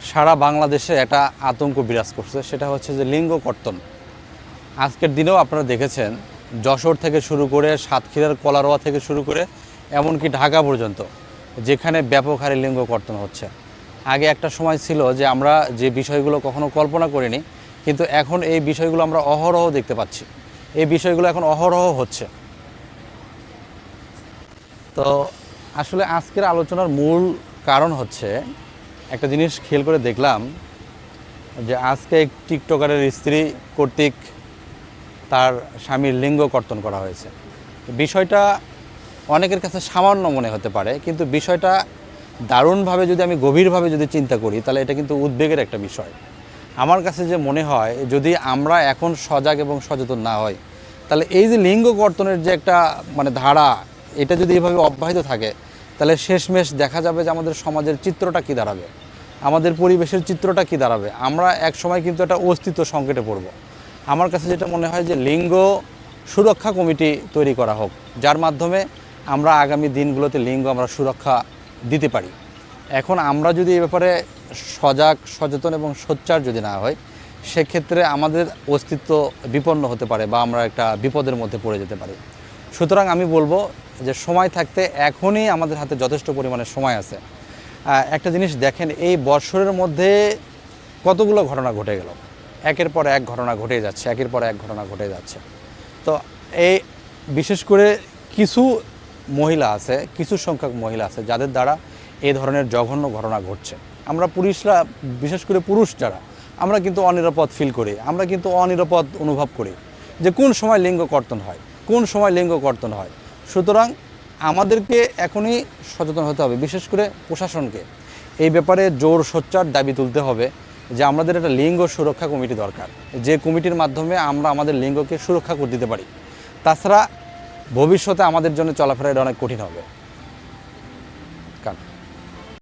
সারা বাংলাদেশে একটা আতঙ্ক বিরাজ করছে, সেটা হচ্ছে যে লিঙ্গ কর্তন। আজকের দিনেও আপনারা দেখেছেন যশোর থেকে শুরু করে সাতক্ষীরার কলারোয়া থেকে শুরু করে এমনকি ঢাকা পর্যন্ত যেখানে ব্যাপক হারে লিঙ্গ কর্তন হচ্ছে। আগে একটা সময় ছিল যে আমরা যে বিষয়গুলো কখনো কল্পনা করিনি, কিন্তু এখন এই বিষয়গুলো আমরা অহরহ দেখতে পাচ্ছি। এই বিষয়গুলো এখন অহরহ হচ্ছে। তো আসলে আজকের আলোচনার মূল কারণ হচ্ছে একটা জিনিস খেয়াল করে দেখলাম যে আজকে এক টিকটকারের স্ত্রী কর্তৃক তার স্বামীর লিঙ্গ কর্তন করা হয়েছে। বিষয়টা অনেকের কাছে সামান্য মনে হতে পারে, কিন্তু বিষয়টা দারুণভাবে যদি আমি গভীরভাবে যদি চিন্তা করি তাহলে এটা কিন্তু উদ্বেগের একটা বিষয়। আমার কাছে যে মনে হয় যদি আমরা এখন সজাগ এবং সচেতন না হই তাহলে এই যে লিঙ্গ কর্তনের যে একটা ধারা, এটা যদি এভাবে অব্যাহত থাকে তাহলে শেষমেশ দেখা যাবে যে আমাদের সমাজের চিত্রটা কী দাঁড়াবে, আমাদের পরিবেশের চিত্রটা কী দাঁড়াবে। আমরা এক সময় কিন্তু একটা অস্তিত্ব সংকটে পড়ব। আমার কাছে যেটা মনে হয় যে লিঙ্গ সুরক্ষা কমিটি তৈরি করা হোক, যার মাধ্যমে আমরা আগামী দিনগুলোতে লিঙ্গ আমরা সুরক্ষা দিতে পারি। এখন আমরা যদি এ ব্যাপারে সজাগ, সচেতন এবং সোচ্চার যদি না হয়, সেক্ষেত্রে আমাদের অস্তিত্ব বিপন্ন হতে পারে বা আমরা একটা বিপদের মধ্যে পড়ে যেতে পারি। সুতরাং আমি বলবো যে সময় থাকতে এখনই আমাদের হাতে যথেষ্ট পরিমাণে সময় আছে। একটা জিনিস দেখেন, এই বৎসরের মধ্যে কতগুলো ঘটনা ঘটে গেল, একের পর এক ঘটনা ঘটে যাচ্ছে, একের পর এক ঘটনা ঘটে যাচ্ছে। তো এই বিশেষ করে কিছু মহিলা আছে, কিছু সংখ্যক মহিলা আছে যাদের দ্বারা এই ধরনের জঘন্য ঘটনা ঘটছে। আমরা পুরুষরা, বিশেষ করে পুরুষ যারা, আমরা কিন্তু অনিরাপদ ফিল করি, আমরা কিন্তু অনিরাপদ অনুভব করি যে কোন সময় লিঙ্গ কর্তন হয়, কোন সময় লিঙ্গ কর্তন হয়। সুতরাং আমাদেরকে এখনই সচেতন হতে হবে, বিশেষ করে প্রশাসনকে এই ব্যাপারে জোর সোচ্চার দাবি তুলতে হবে যে আমাদের একটা লিঙ্গ সুরক্ষা কমিটি দরকার, যে কমিটির মাধ্যমে আমরা আমাদের লিঙ্গকে সুরক্ষা করে দিতে পারি। তাছাড়া ভবিষ্যতে আমাদের জন্য চলাফেরা এটা অনেক কঠিন হবে।